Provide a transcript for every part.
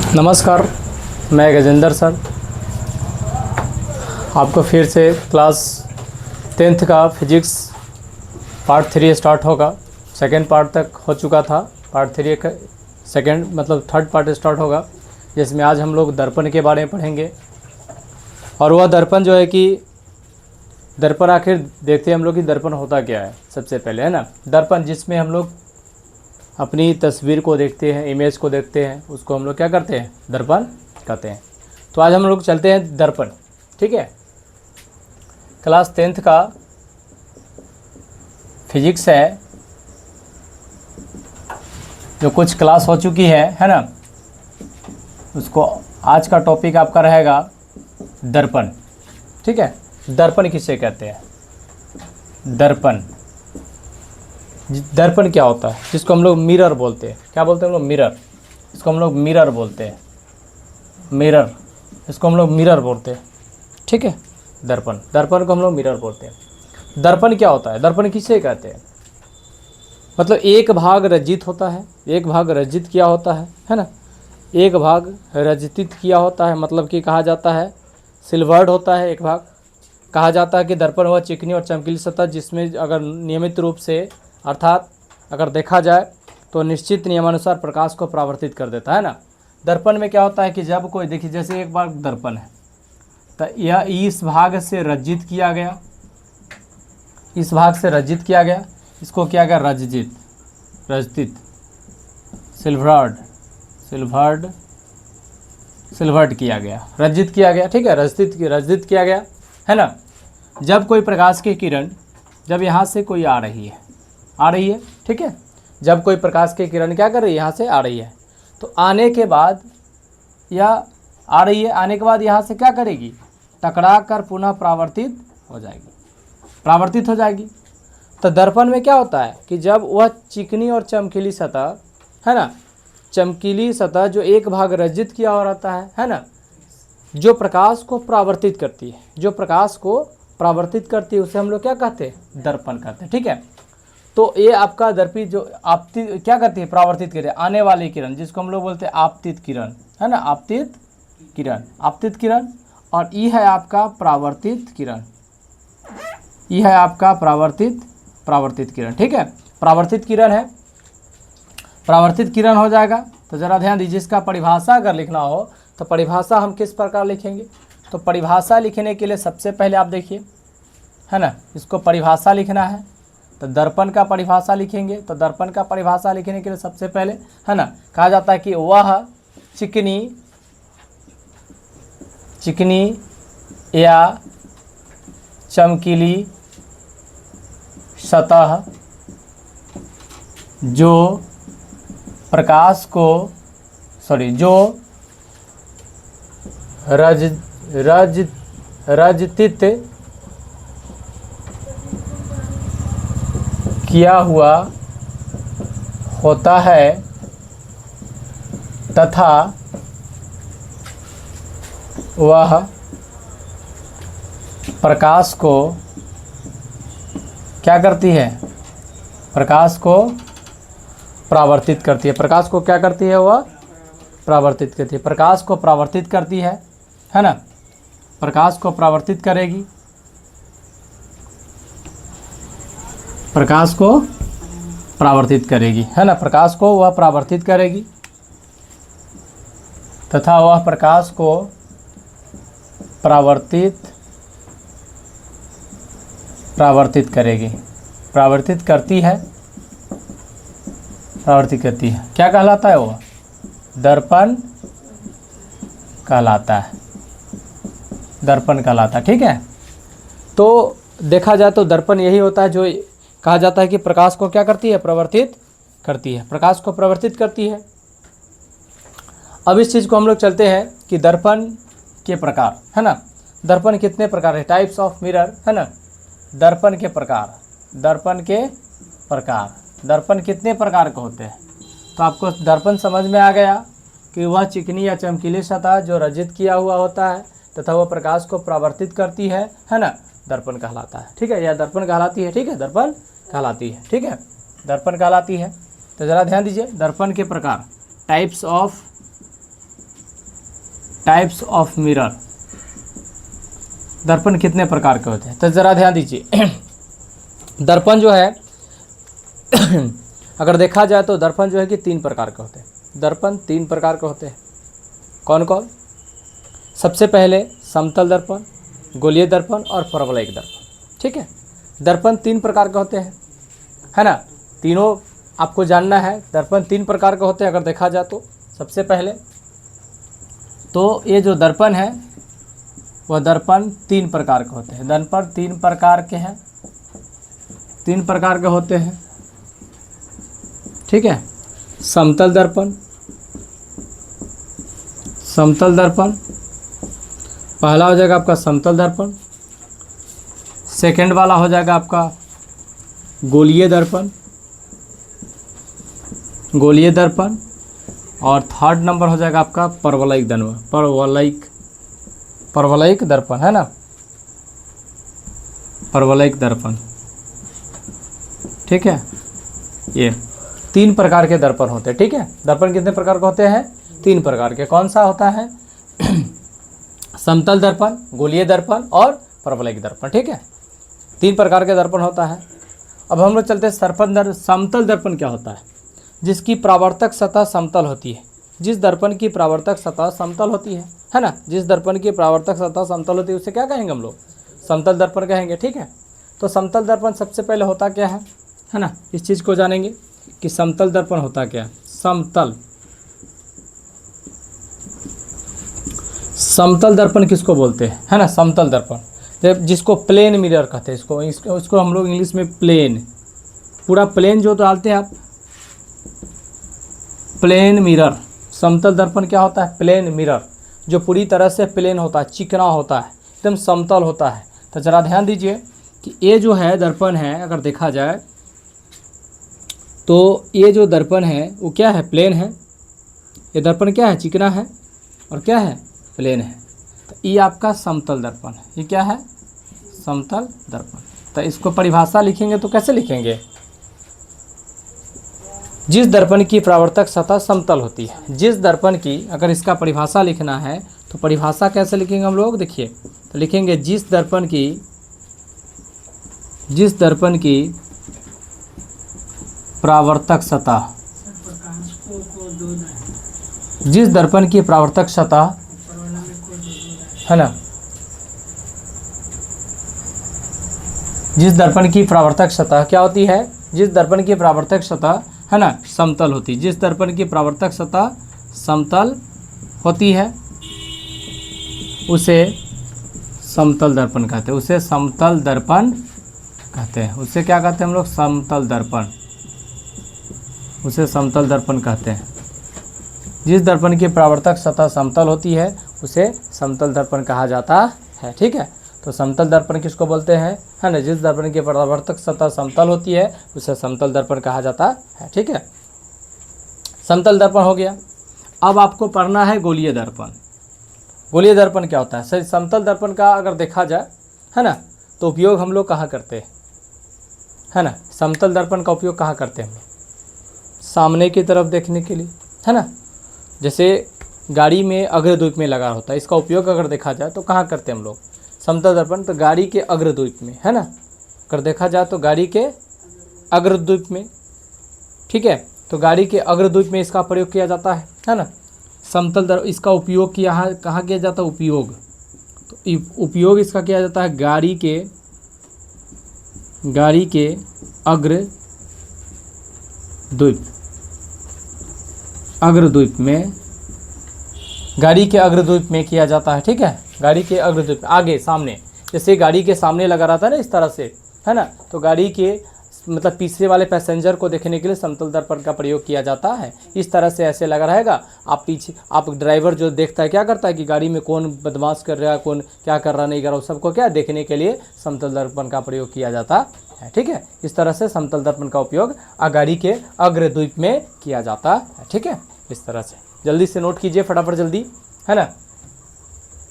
नमस्कार, मैं गजेंद्र सर आपको फिर से क्लास 10th का फिजिक्स पार्ट 3 स्टार्ट होगा। सेकेंड पार्ट तक हो चुका था, पार्ट 3 का सेकेंड मतलब थर्ड पार्ट स्टार्ट होगा, जिसमें आज हम लोग दर्पण के बारे में पढ़ेंगे। और वह दर्पण जो है कि दर्पण आखिर देखते हैं हम लोग कि दर्पण होता क्या है। सबसे पहले है ना, दर्पण जिसमें हम लोग अपनी तस्वीर को देखते हैं, इमेज को देखते हैं, उसको हम लोग क्या करते हैं, दर्पण कहते हैं। तो आज हम लोग चलते हैं दर्पण, ठीक है। क्लास 10th का फिजिक्स है, जो कुछ क्लास हो चुकी है ना, उसको आज का टॉपिक आपका रहेगा दर्पण, ठीक है। दर्पण किसे कहते हैं? दर्पण, दर्पण क्या होता है? जिसको हम लोग मिरर बोलते हैं। क्या बोलते हैं हम लोग? मिरर। इसको हम लोग मिरर बोलते हैं, मिरर। इसको हम लोग मिरर बोलते हैं, ठीक है। दर्पण, दर्पण को हम लोग मिरर बोलते हैं। दर्पण क्या होता है? दर्पण किसे कहते हैं? मतलब एक भाग रजित होता है, एक भाग रजित किया होता है ना। एक भाग रजित किया होता है, मतलब कि कहा जाता है सिल्वर्ड होता है। एक भाग कहा जाता है कि दर्पण वह चिकनी और चमकीली सतह जिसमें अगर नियमित रूप से, अर्थात अगर देखा जाए तो निश्चित नियमानुसार प्रकाश को परावर्तित कर देता है ना। दर्पण में क्या होता है कि जब कोई, देखिए जैसे एक बार दर्पण है तो यह इस भाग से रजित किया गया, इस भाग से रजित किया गया, इसको किया गया Rajit, Rajit, silvered, silvered, silvered किया गया, रजित किया गया, ठीक है। रजित किया गया है ना। जब कोई प्रकाश की किरण, जब यहाँ से कोई आ रही है, ठीक है। जब कोई प्रकाश की किरण क्या कर रही है, यहाँ से आ रही है, तो आने के बाद या आ रही है, आने के बाद यहाँ से क्या करेगी, टकरा कर पुनः परावर्तित हो जाएगी, परावर्तित हो जाएगी। तो दर्पण में क्या होता है कि जब वह चिकनी और चमकीली सतह है ना, चमकीली सतह जो एक भाग रजित किया हो रहता है ना, जो प्रकाश को परावर्तित करती है, जो प्रकाश को परावर्तित करती है, उसे हम लोग क्या कहते हैं, दर्पण कहते हैं, ठीक है। तो ये आपका दर्पी जो आपतित क्या करती है, परावर्तित करे आने वाली किरण, जिसको हम लोग बोलते हैं आपतित किरण, है ना, आपतित किरण, आपतित किरण। और ये है आपका परावर्तित किरण, ये है आपका परावर्तित किरण, ठीक है। परावर्तित किरण है, परावर्तित किरण हो जाएगा। तो जरा ध्यान दीजिए, इसका परिभाषा अगर लिखना हो तो परिभाषा हम किस प्रकार लिखेंगे? तो परिभाषा लिखने के लिए सबसे पहले आप देखिए, है ना, इसको परिभाषा लिखना है तो दर्पण का परिभाषा लिखेंगे। तो दर्पण का परिभाषा लिखने के लिए सबसे पहले, है ना, कहा जाता है कि वह चिकनी, चिकनी या चमकीली सतह जो प्रकाश को, जो रजित किया हुआ होता है तथा वह प्रकाश को क्या करती है, प्रकाश को परावर्तित करती है। प्रकाश को क्या करती है, वह परावर्तित करती है, प्रकाश को परावर्तित करती है ना, प्रकाश को परावर्तित करेगी, प्रकाश को परावर्तित करेगी, है ना, प्रकाश को वह परावर्तित करेगी तथा वह प्रकाश को परावर्तित करेगी, परावर्तित करती है, परावर्तित करती है। क्या कहलाता है वो? दर्पण कहलाता है, दर्पण कहलाता है, ठीक है। तो देखा जाए तो दर्पण यही होता है जो कहा जाता है कि प्रकाश को क्या करती है, प्रवर्तित करती है, प्रकाश को प्रवर्तित करती है। अब इस चीज़ को हम लोग चलते हैं कि दर्पण के प्रकार, है ना, दर्पण कितने प्रकार है, टाइप्स ऑफ मिरर, है ना। दर्पण के प्रकार, दर्पण के प्रकार, दर्पण कितने प्रकार के होते हैं? तो आपको दर्पण समझ में आ गया कि वह चिकनी या चमकीली सतह जो रजित किया हुआ होता है तथा वह प्रकाश को परावर्तित करती है ना, दर्पण कहलाता है, ठीक है। या दर्पण कहलाती है, ठीक है, दर्पण कहलाती है, ठीक है, दर्पण कहलाती है। तो ज़रा ध्यान दीजिए, दर्पण के प्रकार, types of types of mirror, दर्पण कितने प्रकार के होते हैं? तो ज़रा ध्यान दीजिए। दर्पण जो है अगर देखा जाए तो दर्पण जो है कि 3 प्रकार के होते हैं। दर्पण 3 प्रकार के होते हैं। कौन कौन? सबसे पहले समतल दर्पण, गोलीय दर्पण और परवलयिक दर्पण। ठीक है, दर्पण 3 प्रकार के होते हैं, है ना। तीनों आपको जानना है। दर्पण 3 प्रकार के होते हैं अगर देखा जाए तो। सबसे पहले तो ये जो दर्पण है वह दर्पण 3 प्रकार के होते हैं। दर्पण 3 प्रकार के हैं, 3 प्रकार के होते हैं। ठीक है, समतल दर्पण, समतल दर्पण पहला हो जाएगा आपका समतल दर्पण। सेकंड वाला हो जाएगा आपका गोलीय दर्पण, गोलीय दर्पण। और थर्ड नंबर हो जाएगा आपका परवलयिक दर्पण, परवलयिक दर्पण, है ना, परवलयिक दर्पण। ठीक है, ये 3 प्रकार के दर्पण होते हैं। ठीक है, दर्पण कितने प्रकार के होते हैं? 3 प्रकार के। कौन सा होता है? समतल दर्पण, गोलीय दर्पण और परवलयिक दर्पण। ठीक है, 3 प्रकार के दर्पण होता है। अब हम लोग चलते हैं समतल दर्पण क्या होता है? जिसकी परावर्तक सतह समतल होती है। जिस दर्पण की परावर्तक सतह समतल होती है ना, जिस दर्पण की परावर्तक सतह समतल होती है उसे क्या कहेंगे हम लोग? समतल दर्पण कहेंगे। ठीक है, तो समतल दर्पण सबसे पहले होता क्या है ना, इस चीज़ को जानेंगे कि समतल दर्पण होता क्या है। समतल, समतल दर्पण किसको बोलते हैं, है ना, समतल दर्पण जिसको प्लेन मिरर कहते हैं। इसको हम लोग इंग्लिश में प्लेन, पूरा प्लेन जो डालते हैं आप, प्लेन मिरर। समतल दर्पण क्या होता है? प्लेन मिरर, जो पूरी तरह से प्लेन होता है, चिकना होता है, एकदम समतल होता है। तो जरा ध्यान दीजिए कि ये जो है दर्पण है, अगर देखा जाए तो ये जो दर्पण है वो क्या है? प्लेन है। ये दर्पण क्या है? चिकना है और क्या है? प्लेन है। तो ये आपका समतल दर्पण है। ये क्या है? समतल दर्पण। तो इसको परिभाषा लिखेंगे तो कैसे लिखेंगे? जिस दर्पण की परावर्तक सतह समतल होती है। जिस दर्पण की, अगर इसका परिभाषा लिखना है तो परिभाषा कैसे लिखेंगे हम लोग? देखिए, तो लिखेंगे जिस दर्पण की परावर्तक सतह, जिस दर्पण की परावर्तक सतह, है ना, जिस दर्पण की परावर्तक सतह क्या होती है? जिस दर्पण की परावर्तक सतह, है ना, समतल होती है। जिस दर्पण की परावर्तक सतह समतल होती है उसे समतल दर्पण कहते हैं। उसे समतल दर्पण कहते हैं। उसे क्या कहते हैं हम लोग? समतल दर्पण। उसे समतल दर्पण कहते हैं। जिस दर्पण की परावर्तक सतह समतल होती है उसे समतल दर्पण कहा जाता है। ठीक है, तो समतल दर्पण किसको बोलते हैं, है ना? जिस दर्पण की परावर्तक सतह समतल होती है उसे समतल दर्पण कहा जाता है। ठीक है, समतल दर्पण हो गया। अब आपको पढ़ना है गोलीय दर्पण। गोलीय दर्पण क्या होता है? सर, समतल दर्पण का अगर देखा जाए, है ना, तो उपयोग हम लोग कहाँ करते हैं, है ना? समतल दर्पण का उपयोग कहाँ करते हैं हम लोग? सामने की तरफ देखने के लिए, है ना। जैसे गाड़ी में अग्रद्वीप में लगा होता है, इसका उपयोग अगर देखा जाए तो कहाँ करते हैं हम लोग? समतल दर्पण तो गाड़ी के अग्रद्वीप में, है ना। अगर देखा जाए तो गाड़ी के अग्रद्वीप में। ठीक है, तो गाड़ी के अग्रद्वीप में इसका प्रयोग किया जाता है ना। समतल दर्पण, इसका उपयोग कहाँ किया जाता है? उपयोग, तो उपयोग इसका किया जाता है गाड़ी के अग्रद्वीप में, गाड़ी के अग्रद्वीप में किया जाता है। ठीक है, गाड़ी के अग्रद्वीप आगे सामने, जैसे गाड़ी के सामने लगा रहता है ना इस तरह से, है ना, तो गाड़ी के मतलब पीछे वाले पैसेंजर को देखने के लिए समतल दर्पण का प्रयोग किया जाता है। इस तरह से ऐसे लगा रहेगा, आप पीछे, आप ड्राइवर जो देखता है क्या करता है कि गाड़ी में कौन बदमाश कर रहा है, कौन क्या कर रहा नहीं कर रहा, सबको क्या देखने के लिए समतल दर्पण का प्रयोग किया जाता है। ठीक है, इस तरह से समतल दर्पण का उपयोग गाड़ी के अग्रद्वीप में किया जाता है। ठीक है, इस तरह से जल्दी से नोट कीजिए, फटाफट जल्दी, है ना,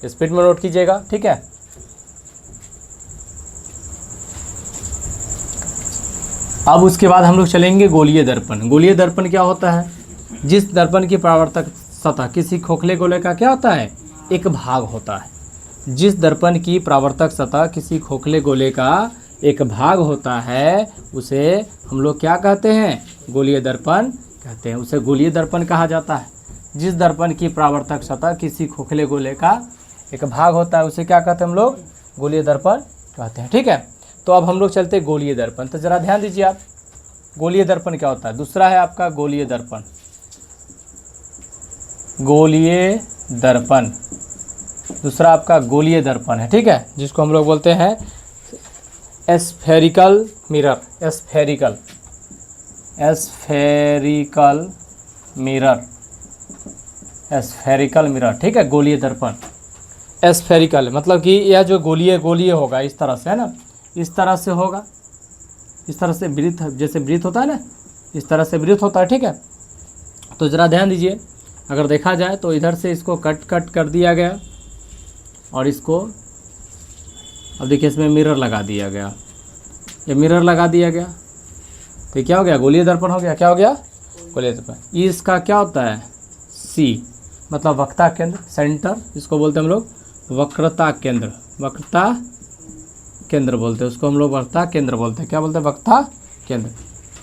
स्पीड में नोट कीजिएगा। ठीक है, अब उसके बाद हम लोग चलेंगे गोलीय दर्पण। गोलीय दर्पण क्या होता है? जिस दर्पण की परावर्तक सतह, किसी खोखले गोले का क्या होता है? एक भाग होता है। जिस दर्पण की परावर्तक सतह किसी खोखले गोले का एक भाग होता है उसे हम लोग क्या कहते हैं? गोलीय दर्पण कहते हैं। उसे गोलीय दर्पण कहा जाता है। जिस दर्पण की परावर्तक सतह किसी खोखले गोले का एक भाग होता है उसे क्या कहते हैं हम लोग? गोलीय दर्पण कहते हैं। ठीक है, तो अब हम लोग चलते हैं गोलीय दर्पण। तो ज़रा ध्यान दीजिए आप, गोलीय दर्पण क्या होता है? दूसरा है आपका गोलीय दर्पण। गोलीय दर्पण दूसरा आपका गोलीय दर्पण है। ठीक है, जिसको हम लोग बोलते हैं spherical mirror. Spherical mirror, spherical mirror. ठीक है, गोलीय दर्पण एस्फेरिकल मतलब कि यह जो गोलीय होगा इस तरह से, है ना, इस तरह से होगा, इस तरह से वृत्त, जैसे वृत्त होता है ना, इस तरह से वृत्त होता है। ठीक है, तो ज़रा ध्यान दीजिए, अगर देखा जाए तो इधर से इसको कट कर दिया गया और इसको अब देखिए इसमें मिरर लगा दिया गया। ये मिरर लगा दिया गया तो क्या हो गया? गोलीय दर्पण हो गया। क्या हो गया? गोलीय दर्पण। इसका क्या होता है? सी मतलब वक्रता केंद्र, सेंटर, इसको बोलते हैं हम लोग वक्रता केंद्र। वक्रता केंद्र बोलते हैं उसको हम लोग, वक्रता केंद्र बोलते हैं। क्या बोलते हैं? वक्रता केंद्र।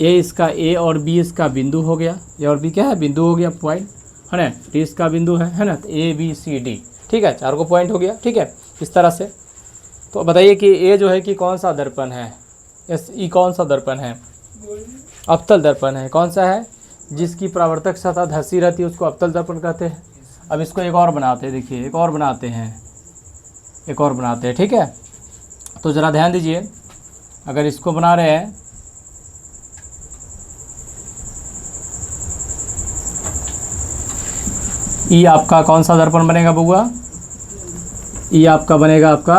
ए इसका ए और बी इसका बिंदु हो गया। ए और बी क्या है? बिंदु हो गया, पॉइंट है ना। डी इसका बिंदु है ना, तो ए बी सी डी। ठीक है, 4 को पॉइंट हो गया। ठीक है, इस तरह से। तो बताइए कि ए जो है कि कौन सा दर्पण है? एस ई कौन सा दर्पण है? अवतल दर्पण है। कौन सा है? जिसकी परावर्तक सतह धंसी रहती है उसको अवतल दर्पण कहते हैं। अब इसको एक और बनाते हैं, देखिए एक और बनाते हैं। ठीक है, तो ज़रा ध्यान दीजिए, अगर इसको बना रहे हैं ई आपका कौन सा दर्पण बनेगा बउआ? ई आपका बनेगा आपका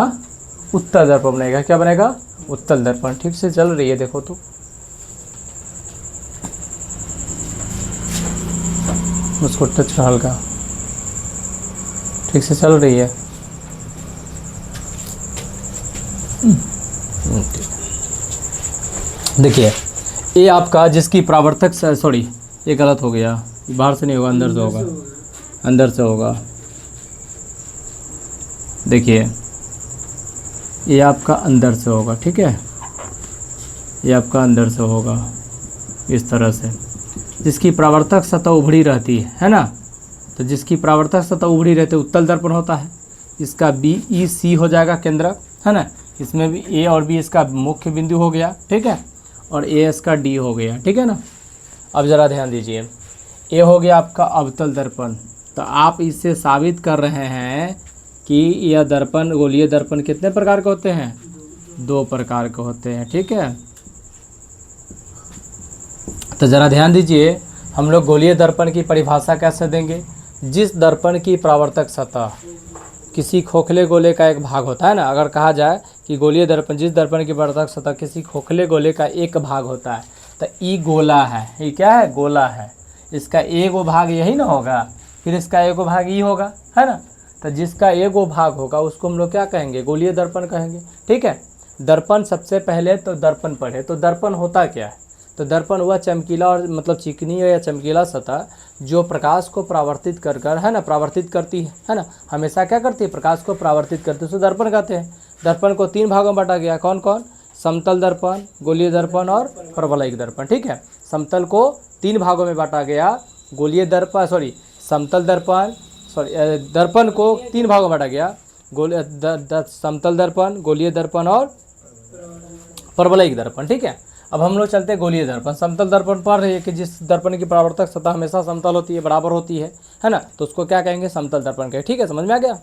उत्तल दर्पण बनेगा। क्या बनेगा? उत्तल दर्पण। ठीक से चल रही है, देखो तो उसको टच कर हल्का, ठीक से चल रही है। देखिए ये आपका जिसकी परावर्तक, सॉरी ये गलत हो गया, बाहर से नहीं होगा, अंदर से होगा, अंदर से होगा। देखिए ये आपका अंदर से होगा। ठीक है, ये आपका अंदर से होगा इस तरह से। जिसकी परावर्तक सतह उभड़ी रहती है ना, तो जिसकी परावर्तक सतह उभड़ी रहती है उत्तल दर्पण होता है। इसका बी ई सी हो जाएगा केंद्रक, है ना। इसमें भी ए और बी इसका मुख्य बिंदु हो गया। ठीक है, और ए इसका डी हो गया। ठीक है ना। अब ज़रा ध्यान दीजिए, ए हो गया आपका अवतल दर्पण। तो आप इससे साबित कर रहे हैं कि यह दर्पण, गोलीय दर्पण कितने प्रकार के होते हैं? 2 प्रकार के होते हैं। ठीक है, तो ज़रा ध्यान दीजिए, हम लोग गोलीय दर्पण की परिभाषा कैसे देंगे? जिस दर्पण की परावर्तक सतह किसी खोखले गोले का एक भाग होता है ना, अगर कहा जाए कि गोलीय दर्पण, जिस दर्पण की परावर्तक सतह किसी खोखले गोले का एक भाग होता है, तो ई गोला है। ये क्या है? गोला है। इसका एगो भाग यही ना होगा, फिर इसका एगो भाग ई होगा, है ना। तो जिसका एगो भाग होगा उसको हम लोग क्या कहेंगे? गोलीय दर्पण कहेंगे। ठीक है, दर्पण सबसे पहले तो दर्पण पढ़े, तो दर्पण होता क्या है? तो दर्पण हुआ चमकीला और मतलब चिकनी या चमकीला सतह जो प्रकाश को परावर्तित कर है ना, परावर्तित करती है ना, हमेशा क्या करती है? प्रकाश को परावर्तित करती है, उसे दर्पण कहते हैं। दर्पण को 3 भागों में बांटा गया। कौन कौन? समतल दर्पण, गोलीय दर्पण और परवलयिक दर्पण। ठीक है, समतल को 3 भागों में बांटा गया। गोलीय दर्पण, सॉरी समतल दर्पण, सॉरी दर्पण को 3 भागों में बांटा गया। समतल दर्पण, गोलीय दर्पण और परवलयिक दर्पण। ठीक है, अब हम लोग चलते हैं गोलीय दर्पण। समतल दर्पण पढ़ रही है कि जिस दर्पण की परावर्तक सतह हमेशा समतल होती है, बराबर होती है ना, तो उसको क्या कहेंगे? समतल दर्पण कहेंगे। ठीक है, समझ में आ गया।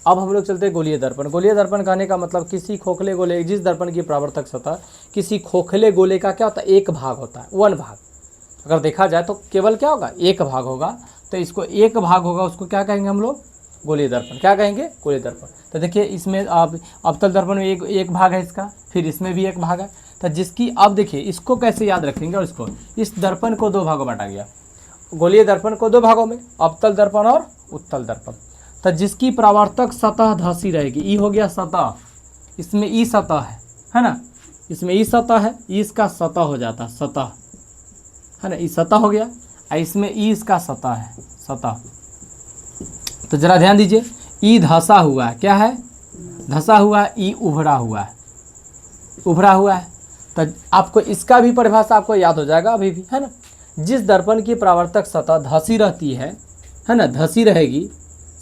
अब हम लोग चलते हैं गोलीय दर्पण। गोलीय दर्पण कहने का मतलब किसी खोखले गोले, जिस दर्पण की परावर्तक सतह किसी खोखले गोले का क्या होता है? एक भाग होता है, 1 भाग। अगर देखा जाए तो केवल क्या होगा? एक भाग होगा। तो इसको एक भाग होगा, उसको क्या कहेंगे हम लोग? गोलीय दर्पण। क्या कहेंगे? गोलीय दर्पण। तो देखिए इसमें अब अवतल दर्पण में एक भाग है इसका, फिर इसमें भी एक भाग है। तो जिसकी, अब देखिए इसको कैसे याद रखेंगे, और इसको, इस दर्पण को 2 भागों में बांटा गया। गोलीय दर्पण को 2 भागों में, अवतल दर्पण और उत्तल दर्पण। तो जिसकी परावर्तक सतह धंसी रहेगी, ई हो गया सतह, इसमें ई सतह है ना, इसमें ई सतह है, ई इसका सतह हो जाता है, सतह है ना, ई सतह हो गया। इसमें ई इसका सतह है, सतह। तो जरा ध्यान दीजिए, ई धंसा हुआ है, क्या है? धंसा हुआ है। ई उभरा हुआ है, उभरा हुआ है। तो आपको इसका भी परिभाषा आपको याद हो जाएगा अभी भी, है ना। जिस दर्पण की परावर्तक सतह धंसी रहती है ना, धंसी रहेगी,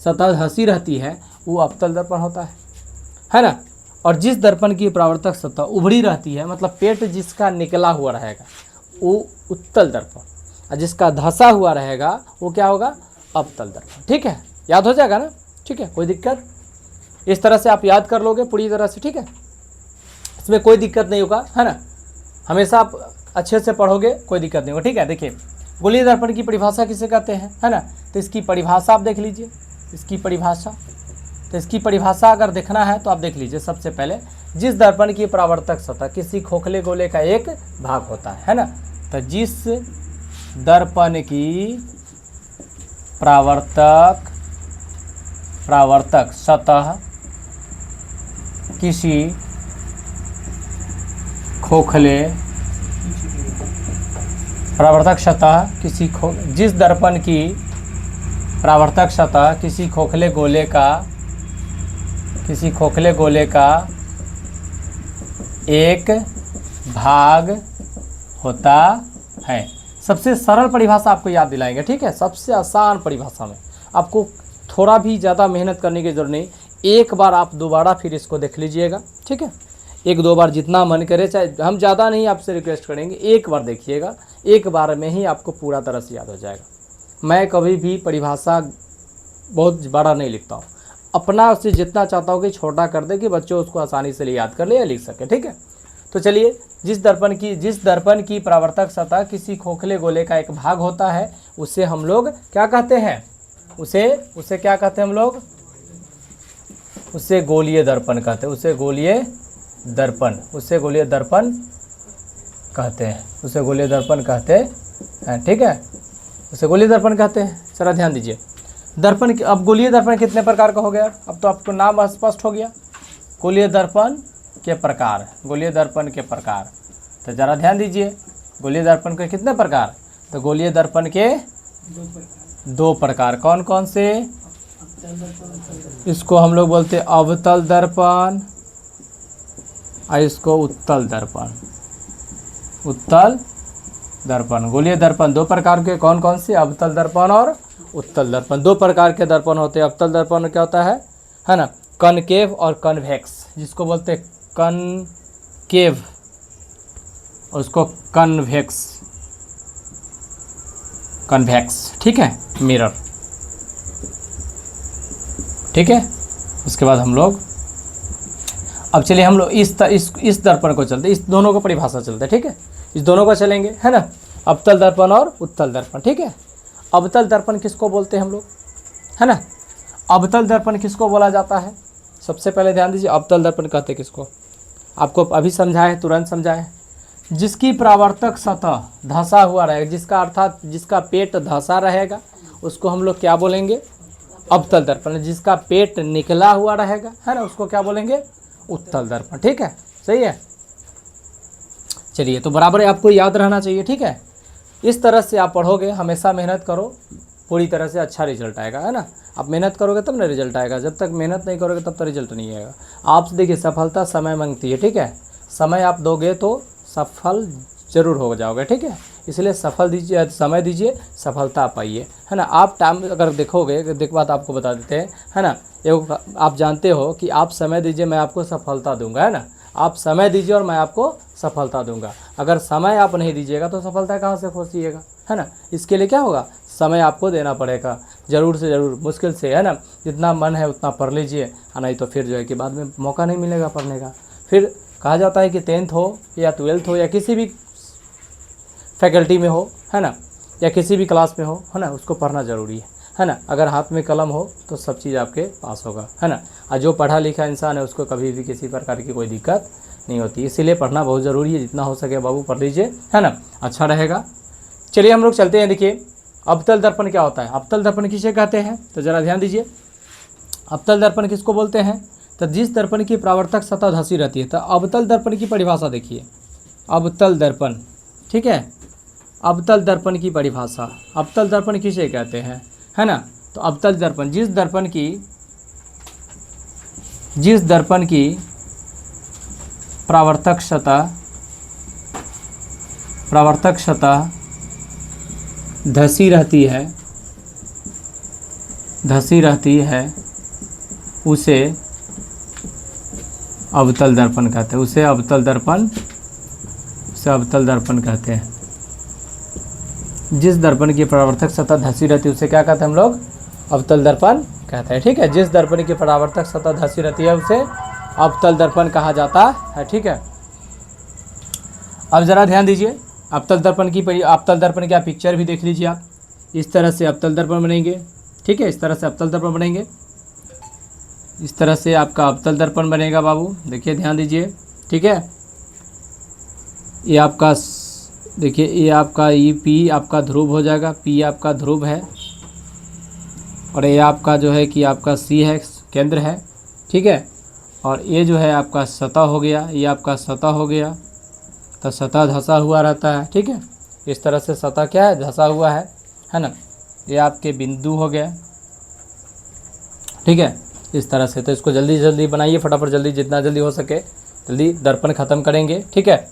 सतह धंसी रहती है, वो अवतल दर्पण होता है ना। और जिस दर्पण की परावर्तक सतह उभरी रहती है, मतलब पेट जिसका निकला हुआ रहेगा, वो उत्तल दर्पण, और जिसका धंसा हुआ रहेगा वो क्या होगा? अवतल दर्पण। ठीक है, याद हो जाएगा ना? ठीक है, कोई दिक्कत? इस तरह से आप याद कर लोगे पूरी तरह से, ठीक है, इसमें कोई दिक्कत नहीं होगा, है ना। हमेशा आप अच्छे से पढ़ोगे, कोई दिक्कत नहीं होगा। ठीक है, देखिए गोलीय दर्पण की परिभाषा किसे कहते हैं, है ना। तो इसकी परिभाषा आप देख लीजिए, इसकी परिभाषा। तो इसकी परिभाषा अगर देखना है तो आप देख लीजिए। सबसे पहले, जिस दर्पण की परावर्तक सतह किसी खोखले गोले का एक भाग होता है ना। तो जिस दर्पण की परावर्तक सतह किसी खोखले परावर्तक सतह जिस दर्पण की परावर्तक सतह किसी खोखले गोले का एक भाग होता है। सबसे सरल परिभाषा आपको याद दिलाएंगे, ठीक है, सबसे आसान परिभाषा में। आपको थोड़ा भी ज़्यादा मेहनत करने की जरूरत नहीं, एक बार आप दोबारा फिर इसको देख लीजिएगा, ठीक है, एक दो बार जितना मन करे, चाहे हम ज़्यादा नहीं आपसे रिक्वेस्ट करेंगे, एक बार देखिएगा, एक बार में ही आपको पूरा तरह से याद हो जाएगा। मैं कभी भी परिभाषा बहुत बड़ा नहीं लिखता हूँ, अपना उससे जितना चाहता हूँ कि छोटा कर दे कि बच्चों उसको आसानी से याद कर ले या लिख सके, ठीक है। तो चलिए, जिस दर्पण की परावर्तक सतह किसी खोखले गोले का एक भाग होता है, उसे हम लोग क्या कहते हैं? उसे क्या कहते हैं हम लोग? उसे गोलीय दर्पण कहते हैं, उसे गोलीय दर्पण कहते हैं, ठीक है, उसे गोलीय दर्पण कहते हैं। जरा ध्यान दीजिए, दर्पण अब गोलीय दर्पण कितने प्रकार का हो गया? अब तो आपको नाम स्पष्ट हो गया, गोलीय दर्पण के प्रकार। तो जरा ध्यान दीजिए, गोलीय दर्पण के कितने प्रकार? तो गोलीय दर्पण के दो प्रकार, कौन कौन से? इसको हम लोग बोलते हैं अवतल दर्पण और इसको उत्तल दर्पण। गोलीय दर्पण दो प्रकार के, कौन कौन से? अवतल दर्पण और उत्तल दर्पण। दो प्रकार के दर्पण होते हैं। अवतल दर्पण क्या होता है ना, कनकेव और कन्वेक्स, जिसको बोलते हैं कनकेव और उसको कन्वेक्स, ठीक है, मिरर, ठीक है। उसके बाद हम लोग अब चलिए हम लोग इस दर्पण को चलते, इस दोनों को परिभाषा चलते, ठीक है, इस दोनों को चलेंगे, है ना, अवतल दर्पण और उत्तल दर्पण, ठीक है। अवतल दर्पण किसको बोलते हैं हम लोग, है ना। अवतल दर्पण किसको बोला जाता है? सबसे पहले ध्यान दीजिए, अवतल दर्पण कहते हैं किसको? आपको अभी समझाए, तुरंत समझाए। जिसकी परावर्तक सतह धंसा हुआ रहेगा, जिसका अर्थात जिसका पेट धंसा रहेगा, उसको हम लोग क्या बोलेंगे? अवतल दर्पण। जिसका पेट निकला हुआ रहेगा, है ना, उसको क्या बोलेंगे? उत्तल दर्पण, ठीक है, सही है। चलिए, तो बराबर आपको याद रहना चाहिए, ठीक है। इस तरह से आप पढ़ोगे, हमेशा मेहनत करो, पूरी तरह से अच्छा रिजल्ट आएगा, है ना। आप मेहनत करोगे तब ना रिजल्ट आएगा, जब तक मेहनत नहीं करोगे तब तक रिजल्ट नहीं आएगा। आप देखिए, सफलता समय मांगती है, ठीक है, समय आप दोगे तो सफल जरूर हो जाओगे, ठीक है। इसलिए समय दीजिए, सफलता पाइए, है ना। आप टाइम अगर देखोगे, एक बात आपको बता देते हैं, है ना, आप जानते हो कि आप समय दीजिए, मैं आपको सफलता दूंगा, है ना। आप समय दीजिए और मैं आपको सफलता दूंगा। अगर समय आप नहीं दीजिएगा तो सफलता कहाँ से खोजिएगा, है ना। इसके लिए क्या होगा? समय आपको देना पड़ेगा, ज़रूर से ज़रूर, मुश्किल से, है ना। जितना मन है उतना पढ़ लीजिए, नहीं तो फिर जो है कि बाद में मौका नहीं मिलेगा पढ़ने का। फिर कहा जाता है कि 10th हो या 12th हो या किसी भी फैकल्टी में हो, है ना, या किसी भी क्लास में हो, है ना, उसको पढ़ना ज़रूरी है ना। अगर हाथ में कलम हो तो सब चीज़ आपके पास होगा, है ना। और जो पढ़ा लिखा इंसान है उसको कभी भी किसी प्रकार की कोई दिक्कत नहीं होती। इसीलिए पढ़ना बहुत ज़रूरी है, जितना हो सके बाबू पढ़ लीजिए, है ना, अच्छा रहेगा। चलिए हम लोग चलते हैं। देखिए, अवतल दर्पण क्या होता है? अवतल दर्पण किसे कहते हैं? तो ज़रा ध्यान दीजिए, अवतल दर्पण किसको बोलते हैं? तो जिस दर्पण की परावर्तक सतह धंसी रहती है। तो अवतल दर्पण की परिभाषा देखिए, अवतल दर्पण, ठीक है, अवतल दर्पण की परिभाषा, अवतल दर्पण किसे कहते हैं, है ना। तो अवतल दर्पण, जिस दर्पण की जिस दर्पण की परावर्तक सतह धसी रहती है उसे अवतल दर्पण कहते हैं। उसे अवतल दर्पण कहते हैं। जिस दर्पण की परावर्तक सतह धसी रहती है उसे क्या कहते हैं हम लोग? अवतल दर्पण कहते हैं। ठीक है, जिस दर्पण की परावर्तक सतह धसी रहती है उसे अवतल दर्पण कहा जाता है। ठीक है, अब ज़रा ध्यान दीजिए, अवतल दर्पण की आप पिक्चर भी देख लीजिए। आप इस तरह से अवतल दर्पण बनेंगे। ठीक है, इस तरह से अवतल दर्पण बनेंगे। इस तरह से आपका अवतल दर्पण बनेगा बाबू, देखिए ध्यान दीजिए। ठीक है, ये आपका देखिए, ये आपका पी आपका ध्रुव हो जाएगा, पी आपका ध्रुव है, और ये आपका जो है कि आपका सी है, केंद्र है। ठीक है, और ये जो है आपका सतह हो गया, ये आपका सतह हो गया। तो सतह धंसा हुआ रहता है। ठीक है, इस तरह से सतह क्या है? धंसा हुआ है ना। ये आपके बिंदु हो गया। ठीक है, इस तरह से। तो इसको जल्दी जल्दी बनाइए, फटाफट, जल्दी, जितना जल्दी हो सके जल्दी दर्पण ख़त्म करेंगे। ठीक है,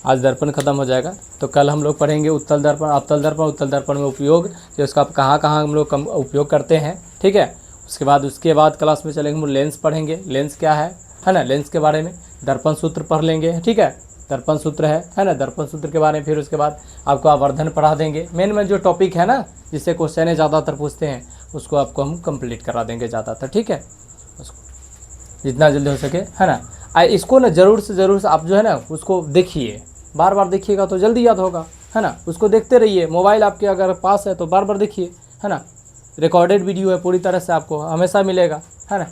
आज दर्पण ख़त्म हो जाएगा, तो कल हम लोग पढ़ेंगे उत्तल दर्पण, अवतल दर्पण, उत्तल दर्पण में उपयोग, जो इसका कहाँ कहाँ हम लोग उपयोग करते हैं। ठीक है, उसके बाद क्लास में चलेंगे, हम लेंस पढ़ेंगे। लेंस क्या है ना, लेंस के बारे में दर्पण सूत्र पढ़ लेंगे। ठीक है, दर्पण सूत्र है ना, दर्पण सूत्र के बारे में। फिर उसके बाद आपको आवर्धन पढ़ा देंगे। मेन जो टॉपिक है ना, जिससे क्वेश्चन ज़्यादातर पूछते हैं, उसको आपको हम कंप्लीट करा देंगे ज़्यादातर। ठीक है, उसको जितना जल्दी हो सके, है ना। इसको ना ज़रूर से आप जो है ना उसको देखिए, बार बार देखिएगा तो जल्दी याद होगा, है ना। उसको देखते रहिए, मोबाइल आपके अगर पास है तो बार बार देखिए, है ना। रिकॉर्डेड वीडियो है, पूरी तरह से आपको हमेशा मिलेगा, है ना।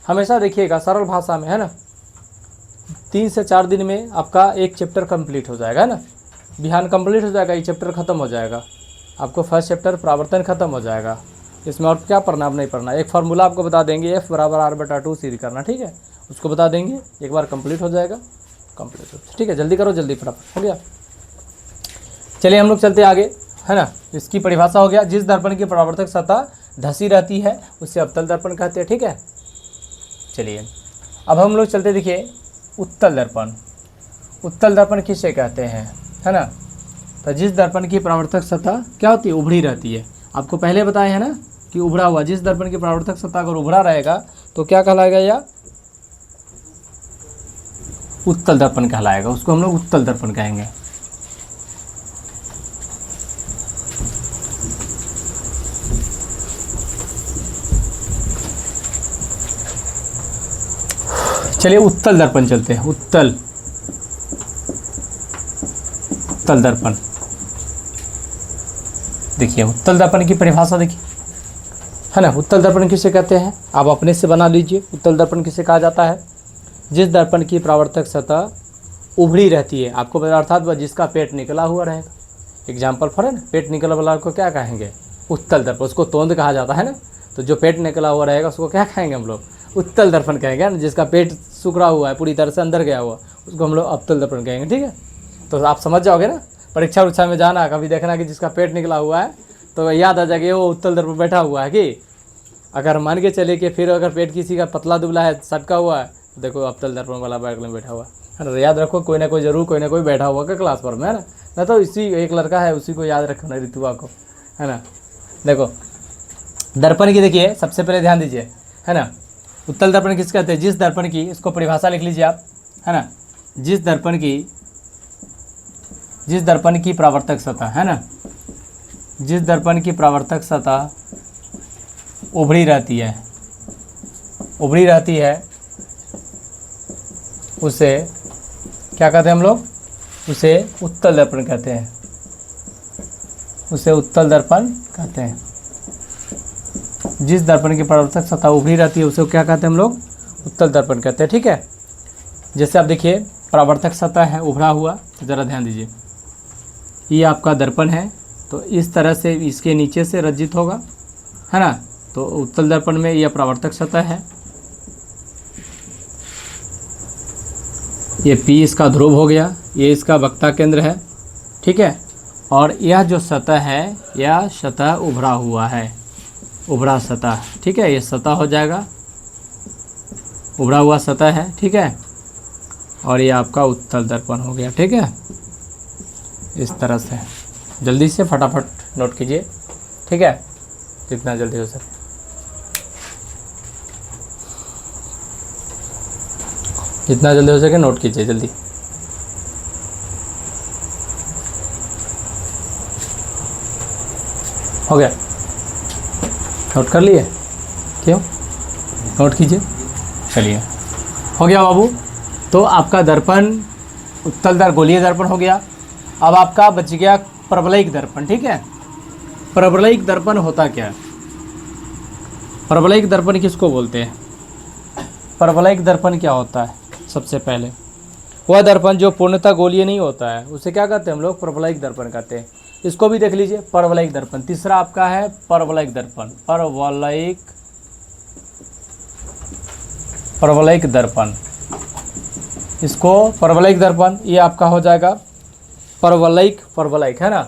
हमेशा देखिएगा, सरल भाषा में, है ना। 3 से 4 दिन में आपका एक चैप्टर कंप्लीट हो जाएगा, है ना। बिहान कंप्लीट हो जाएगा, ये चैप्टर ख़त्म हो जाएगा। आपको फर्स्ट चैप्टर परावर्तन ख़त्म हो जाएगा। इसमें और क्या पढ़ना, आप नहीं पढ़ना। एक फार्मूला आपको बता देंगे, F = R/2 सीधी करना। ठीक है, उसको बता देंगे, एक बार कंप्लीट हो जाएगा, कंप्लीट हो। ठीक है, जल्दी करो, जल्दी, फटाफट हो गया। चलिए हम लोग चलते आगे, है ना। इसकी परिभाषा हो गया, जिस दर्पण की परावर्तक सतह धसी रहती है उसे अवतल दर्पण कहते हैं। ठीक है, चलिए अब हम लोग चलते, देखिए उत्तल दर्पण। उत्तल दर्पण किसे कहते हैं, है ना। तो जिस दर्पण की परावर्तक सतह क्या होती है? उभड़ी रहती है। आपको पहले बताया है ना कि उभड़ा हुआ, जिस दर्पण की परावर्तक सतह अगर उभड़ा रहेगा तो क्या कहलाएगा? या उत्तल दर्पण कहलाएगा। उसको हम लोग उत्तल दर्पण कहेंगे। चलिए उत्तल दर्पण चलते हैं। उत्तल दर्पण, देखिए उत्तल दर्पण की परिभाषा देखिए, है ना। उत्तल दर्पण किसे कहते हैं? आप अपने से बना लीजिए। उत्तल दर्पण किसे कहा जाता है? जिस दर्पण की परावर्तक सतह उभड़ी रहती है, आपको पता, अर्थात वह जिसका पेट निकला हुआ रहेगा। एग्जाम्पल फॉर है ना, पेट निकला वाला को क्या कहेंगे? उत्तल दर्पण। उसको तोंद कहा जाता है ना। तो जो पेट निकला हुआ रहेगा उसको क्या कहेंगे हम लोग? उत्तल दर्पण कहेंगे ना। जिसका पेट सुखड़ा हुआ है, पूरी तरह से अंदर गया हुआ, उसको हम लोग अवतल दर्पण कहेंगे। ठीक है, तो आप समझ जाओगे ना। परीक्षा उरीक्षा में जाना, कभी देखना कि जिसका पेट निकला हुआ है तो याद आ जाएगा वो उत्तल दर्पण बैठा हुआ है। कि अगर मान के चले कि फिर अगर पेट किसी का पतला दुबला है, सटका हुआ है, तो देखो अवतल दर्पण वाला बैग में बैठा हुआ है ना। याद रखो, कोई ना कोई जरूर, कोई ना कोई बैठा हुआ का क्लास पर में, है ना। तो इसी एक लड़का है, उसी को याद रखना, ऋतुआ को, है ना। देखो दर्पण की, देखिए सबसे पहले ध्यान दीजिए, है ना। उत्तल दर्पण किस कहते हैं? जिस दर्पण की, इसको परिभाषा लिख लीजिए आप, है ना। जिस दर्पण की परावर्तक सतह, है ना, जिस दर्पण की परावर्तक सतह उभड़ी रहती है उसे क्या कहते हैं हम लोग? उसे उत्तल दर्पण कहते हैं। उसे उत्तल दर्पण कहते हैं। जिस दर्पण की परावर्तक सतह उभरी रहती है उसे क्या कहते हैं हम लोग? उत्तल दर्पण कहते हैं। ठीक है, जैसे आप देखिए परावर्तक सतह है उभरा हुआ, ज़रा ध्यान दीजिए। ये आपका दर्पण है, तो इस तरह से इसके नीचे से रज्जित होगा, है ना। तो उत्तल दर्पण में यह परावर्तक सतह है। ये P इसका ध्रुव हो गया, ये इसका वक्ता केंद्र है। ठीक है, और यह जो सतह है, यह सतह उभरा हुआ है, उभरा सतह। ठीक है, ये सतह हो जाएगा। उभड़ा हुआ सतह है, ठीक है। और ये आपका उत्तल दर्पण हो गया, ठीक है। इस तरह से जल्दी से फटाफट नोट कीजिए, ठीक है, जितना जल्दी हो सके। जितना जल्दी हो सके नोट कीजिए जल्दी। हो गया, नोट कर लिए? क्यों? नोट कीजिए। चलिए, हो गया बाबू। तो आपका दर्पण उत्तल गोलीय दर्पण हो गया। अब आपका बच गया परवलयिक दर्पण, ठीक है। परवलयिक दर्पण होता क्या है? परवलयिक दर्पण किसको बोलते हैं? परवलयिक दर्पण क्या होता है? सबसे पहले वह दर्पण जो पूर्णतः गोलीय नहीं होता है उसे क्या कहते हैं हम लोग? परवलयिक दर्पण कहते हैं। इसको भी देख लीजिए, परवलयिक दर्पण। तीसरा आपका है परवलयिक दर्पण। परवलयिक दर्पण, इसको परवलयिक दर्पण, ये आपका हो जाएगा परवलयिक है ना।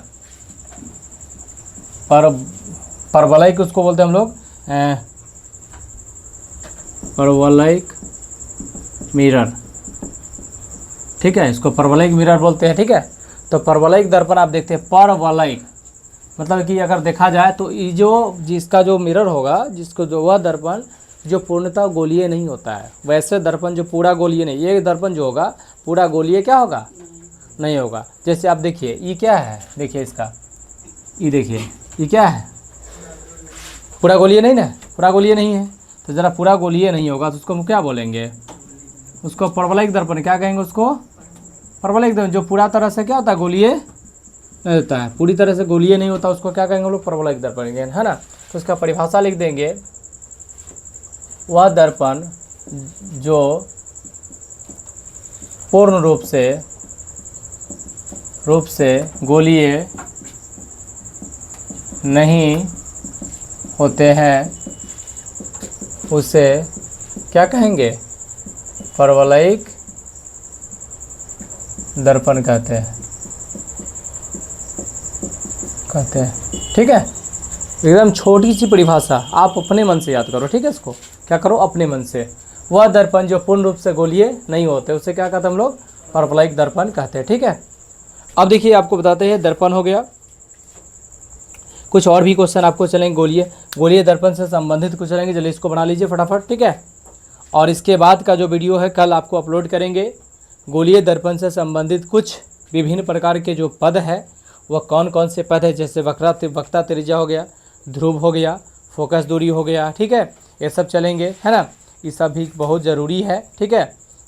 परवलयिक उसको बोलते हैं हम लोग परवलयिक मिरर, ठीक है। इसको परवलयिक मिरर बोलते हैं, ठीक है। तो परवलयिक दर्पण आप देखते हैं, परवलयिक मतलब कि अगर देखा जाए तो ये जो जिसका जो मिरर होगा, जिसको जो वह दर्पण जो पूर्णतः गोलीय नहीं होता है, वैसे दर्पण जो पूरा गोलीय नहीं, ये दर्पण जो होगा पूरा गोलीय क्या होगा? नहीं होगा। जैसे आप देखिए, ये क्या है? देखिए इसका, ये देखिए, ये क्या है? पूरा गोलीय नहीं ना, पूरा गोलीय नहीं है। तो ज़रा पूरा गोलीय नहीं होगा तो उसको हम क्या बोलेंगे? उसको परवलयिक दर्पण क्या कहेंगे? उसको परवलयिक दर्पण। जो पूरा तरह से क्या होता है? गोलीय नहीं होता है, पूरी तरह से गोलीय नहीं होता, उसको क्या कहेंगे लोग? परवलयिक दर्पण, है ना। तो उसका परिभाषा लिख देंगे, वह दर्पण जो पूर्ण रूप से गोलीय नहीं होते हैं उसे क्या कहेंगे? परवलयिक दर्पण कहते हैं, ठीक है। एकदम छोटी सी परिभाषा, आप अपने मन से याद करो, ठीक है। इसको क्या करो? अपने मन से। वह दर्पण जो पूर्ण रूप से गोलीय नहीं होते उसे क्या कहते हैं हम लोग? परवलयिक दर्पण कहते हैं, ठीक है। अब देखिए, आपको बताते हैं, दर्पण हो गया। कुछ और भी क्वेश्चन आपको चलेंगे गोलीय दर्पण से संबंधित कुछ चलेंगे। चलिए इसको बना लीजिए फटाफट, ठीक है। और इसके बाद का जो वीडियो है कल आपको अपलोड करेंगे। गोलीय दर्पण से संबंधित कुछ विभिन्न प्रकार के जो पद है वह कौन कौन से पद है, जैसे वक्रता त्रिज्या हो गया, ध्रुव हो गया, फोकस दूरी हो गया, ठीक है। ये सब चलेंगे, है ना। ये सब भी बहुत ज़रूरी है, ठीक है।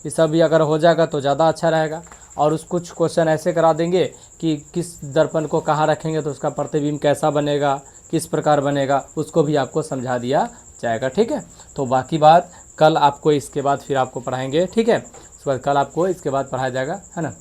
ये सब भी अगर हो जाएगा तो ज़्यादा अच्छा रहेगा। और उस कुछ क्वेश्चन ऐसे करा देंगे कि किस दर्पण को कहाँ रखेंगे तो उसका प्रतिबिंब कैसा बनेगा, किस प्रकार बनेगा, उसको भी आपको समझा दिया जाएगा, ठीक है। तो बाकी बात कल आपको इसके बाद फिर आपको पढ़ाएंगे, ठीक है। उसके बाद कल आपको इसके बाद पढ़ाया जाएगा, है ना।